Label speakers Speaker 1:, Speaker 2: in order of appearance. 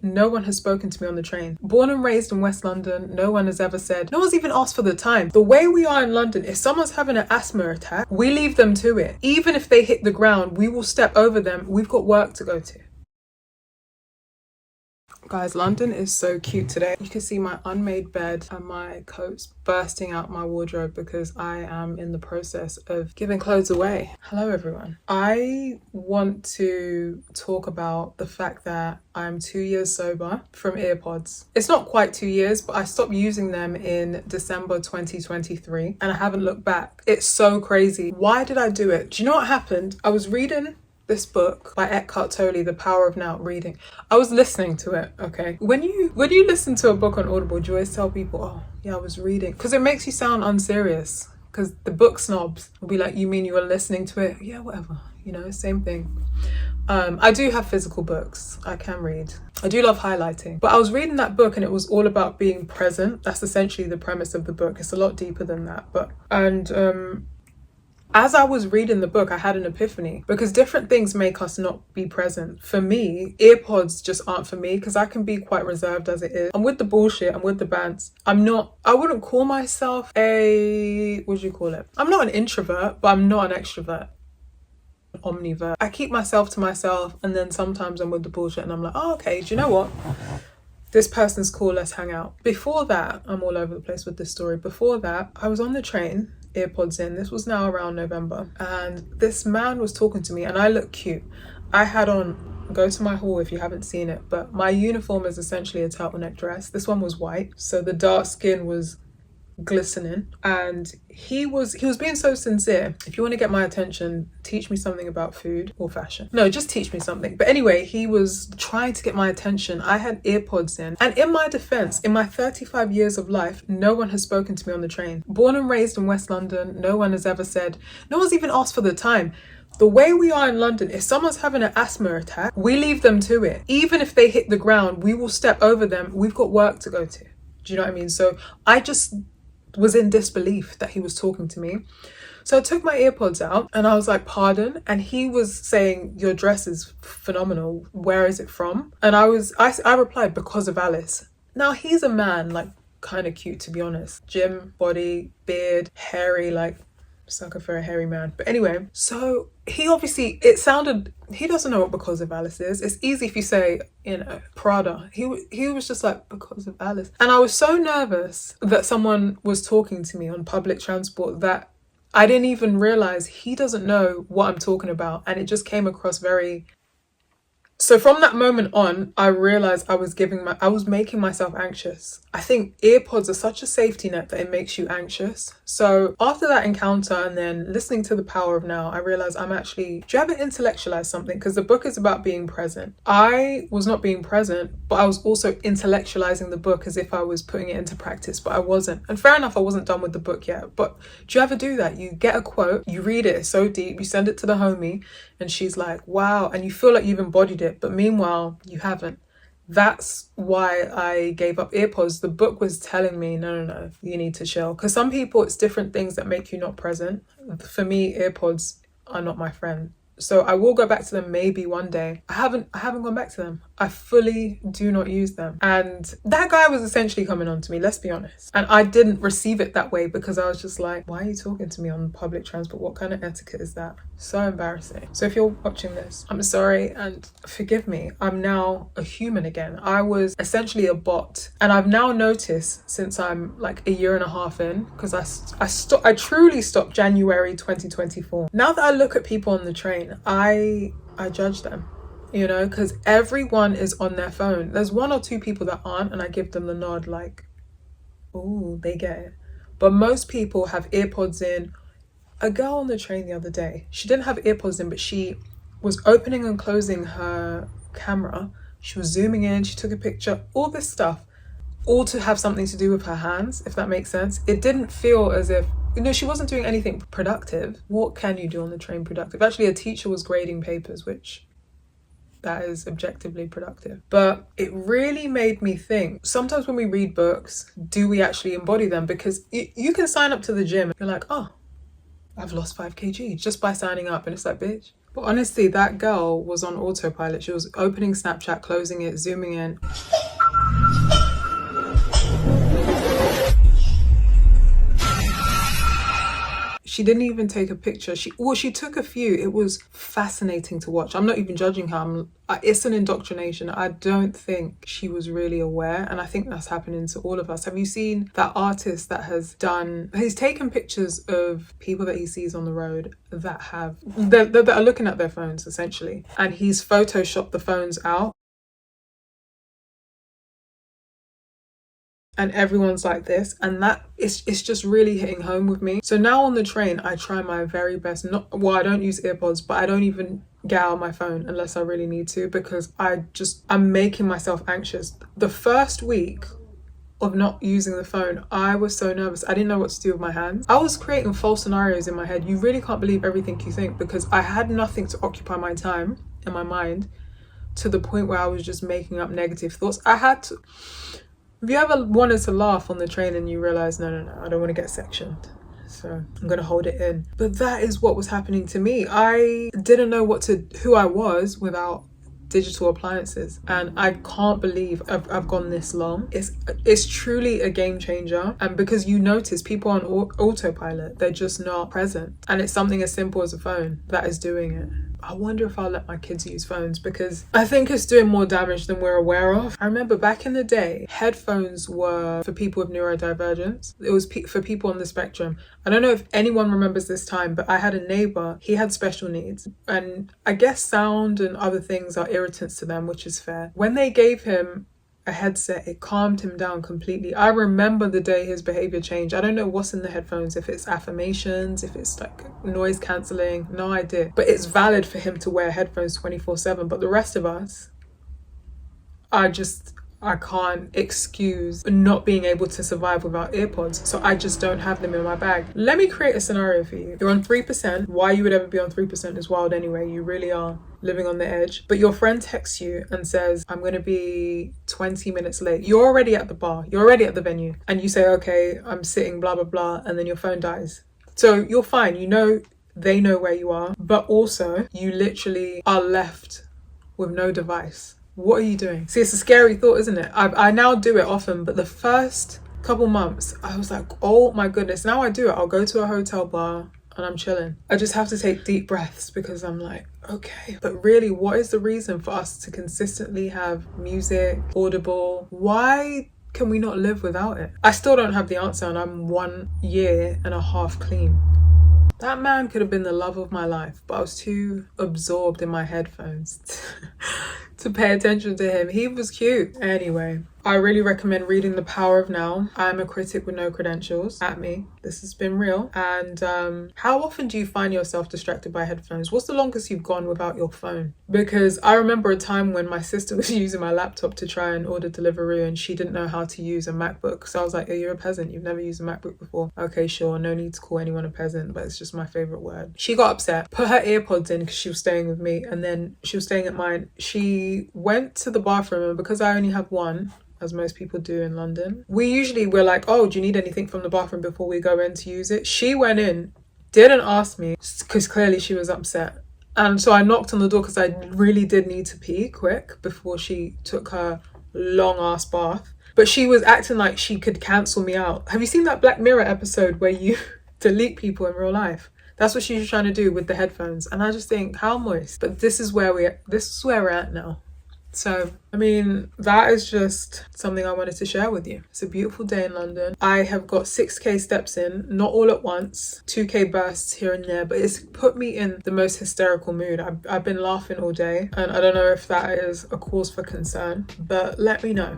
Speaker 1: no one has spoken to me on the train. Born and raised in West London, no one has ever said, no one's even asked for the time. The way we are in London, if someone's having an asthma attack, we leave them to it. Even if they hit the ground, we will step over them. We've got work to go to. Guys, London is so cute today. You can see my unmade bed and my coats bursting out my wardrobe because I am in the process of giving clothes away. Hello everyone. I want to talk about the fact that I'm 2 years sober from earpods. It's not quite 2 years, but I stopped using them in December 2023 and I haven't looked back. It's so crazy. Why did I do it? Do you know what happened? I was reading this book by Eckhart Tolle, The Power of Now reading. I was listening to it, okay? When you listen to a book on Audible, do you always tell people, oh yeah, I was reading? Because it makes you sound unserious. Because the book snobs will be like, you mean you were listening to it? Yeah, whatever, you know, same thing. I do have physical books. I can read. I do love highlighting. But I was reading that book and it was all about being present. That's essentially the premise of the book. It's a lot deeper than that. As I was reading the book, I had an epiphany because different things make us not be present. For me, earpods just aren't for me because I can be quite reserved as it is. I'm with the bullshit, I'm with the bands. I wouldn't call myself what do you call it? I'm not an introvert, but I'm not an extrovert. Omnivert. I keep myself to myself and then sometimes I'm with the bullshit and I'm like, oh, okay, do you know what? This person's cool, let's hang out. Before that, I'm all over the place with this story. Before that, I was on the train, earpods in. This was now around November. And this man was talking to me and I look cute. I had on, go to my haul if you haven't seen it, but my uniform is essentially a turtleneck dress. This one was white. So the dark skin was glistening and he was being so sincere. If you want to get my attention, teach me something about food or fashion. No, just teach me something. But anyway, he was trying to get my attention. I had earpods in, and in my defense, in my 35 years of life, no one has spoken to me on the train. Born and raised in West London, no one has ever said, no one's even asked for the time. The way we are in London, if someone's having an asthma attack, we leave them to it. Even if they hit the ground, we will step over them. We've got work to go to. Do you know what I mean? So I just was in disbelief that he was talking to me. So I took my earpods out and I was like, pardon? And he was saying, your dress is phenomenal. Where is it from? And I replied, because of Alice. Now he's a man, like kind of cute to be honest. Gym, body, beard, hairy, like sucker for a hairy man. But anyway, so he obviously, he doesn't know what because of Alice is. It's easy if you say, you know, Prada. He was just like, because of Alice. And I was so nervous that someone was talking to me on public transport that I didn't even realize he doesn't know what I'm talking about. And it just came across very... So from that moment on, I realized I was making myself anxious. I think earpods are such a safety net that it makes you anxious. So after that encounter and then listening to The Power of Now, I realized do you ever intellectualize something? Because the book is about being present. I was not being present, but I was also intellectualizing the book as if I was putting it into practice, but I wasn't. And fair enough, I wasn't done with the book yet. But do you ever do that? You get a quote, you read it, it's so deep, you send it to the homie, and she's like, wow, and you feel like you've embodied it, but meanwhile, you haven't. That's why I gave up earpods. The book was telling me, no, you need to chill. Because some people, it's different things that make you not present. For me, earpods are not my friend. So I will go back to them maybe one day. I haven't gone back to them. I fully do not use them. And that guy was essentially coming on to me, let's be honest. And I didn't receive it that way because I was just like, why are you talking to me on public transport? What kind of etiquette is that? So embarrassing. So if you're watching this, I'm sorry and forgive me. I'm now a human again. I was essentially a bot. And I've now noticed since I'm like a year and a half in, because I truly stopped January 2024. Now that I look at people on the train, I judge them, you know, because everyone is on their phone. There's one or two people that aren't, and I give them the nod like, oh, they get it. But most people have earpods in. A girl on the train the other day, she didn't have earpods in, but she was opening and closing her camera. She was zooming in, she took a picture, all this stuff, all to have something to do with her hands, if that makes sense. It didn't feel as if, you know, she wasn't doing anything productive. What can you do on the train productive? Actually, a teacher was grading papers, which that is objectively productive. But it really made me think, sometimes when we read books, do we actually embody them? Because you can sign up to the gym. You're like, oh, I've lost 5 kg just by signing up. And it's like, bitch, But honestly, that girl was on autopilot. She was opening Snapchat, closing it, zooming in. She didn't even take a picture. She took a few. It was fascinating to watch. I'm not even judging her. It's an indoctrination. I don't think she was really aware, and I think that's happening to all of us. Have you seen that artist that he's taken pictures of people that he sees on the road that are looking at their phones essentially, and he's photoshopped the phones out. And everyone's like this, and that it's just really hitting home with me. So now on the train, I try my very best. I don't use earpods, but I don't even get out my phone unless I really need to, because I'm making myself anxious. The first week of not using the phone, I was so nervous. I didn't know what to do with my hands. I was creating false scenarios in my head. You really can't believe everything you think, because I had nothing to occupy my time in my mind, to the point where I was just making up negative thoughts. Have you ever wanted to laugh on the train and you realize, no, I don't want to get sectioned, so I'm going to hold it in? But that is what was happening to me. I didn't know who I was without digital appliances, and I can't believe I've gone this long. It's truly a game changer, and because you notice people on autopilot, they're just not present, and it's something as simple as a phone that is doing it. I wonder if I'll let my kids use phones, because I think it's doing more damage than we're aware of. I remember back in the day, headphones were for people with neurodivergence. It was for people on the spectrum. I don't know if anyone remembers this time, but I had a neighbor, he had special needs, and I guess sound and other things are irritants to them, which is fair. When they gave him a headset, it calmed him down completely. I remember the day his behavior changed. I don't know what's in the headphones, if it's affirmations, if it's like noise cancelling, no idea. But it's valid for him to wear headphones 24/7. But the rest of us, I can't excuse not being able to survive without earpods. So I just don't have them in my bag. Let me create a scenario for you. You're on 3%. Why you would ever be on 3% is wild anyway. You really are living on the edge. But your friend texts you and says, I'm going to be 20 minutes late. You're already at the bar. You're already at the venue. And you say, okay, I'm sitting, blah, blah, blah. And then your phone dies. So you're fine. They know where you are. But also, you literally are left with no device. What are you doing? See, it's a scary thought, isn't it? I now do it often, but the first couple months, I was like, oh my goodness. Now I do it. I'll go to a hotel bar and I'm chilling. I just have to take deep breaths, because I'm like, okay. But really, what is the reason for us to consistently have music, Audible? Why can we not live without it? I still don't have the answer, and I'm 1.5 years clean. That man could have been the love of my life, but I was too absorbed in my headphones to pay attention to him. He was cute. Anyway, I really recommend reading The Power of Now. I'm a critic with no credentials. At me. This has been real. And how often do you find yourself distracted by headphones? What's the longest you've gone without your phone? Because I remember a time when my sister was using my laptop to try and order Deliveroo, and she didn't know how to use a MacBook. So I was like, oh, you're a peasant. You've never used a MacBook before. Okay, sure. No need to call anyone a peasant, but it's just my favorite word. She got upset, put her earpods in because she was staying with me, and then she was staying at mine. She went to the bathroom, and because I only have one, as most people do in London, we're like, oh, do you need anything from the bathroom before we go in to use it? She went in, didn't ask me, because clearly she was upset. And so I knocked on the door because I really did need to pee quick before she took her long ass bath. But she was acting like she could cancel me out. Have you seen that Black Mirror episode where you delete people in real life? That's what she was trying to do with the headphones. And I just think, how moist. But this is where we're at now. So, I mean, that is just something I wanted to share with you. It's a beautiful day in London. I have got 6k steps in, not all at once, 2k bursts here and there, but it's put me in the most hysterical mood. I've been laughing all day, and I don't know if that is a cause for concern, but let me know.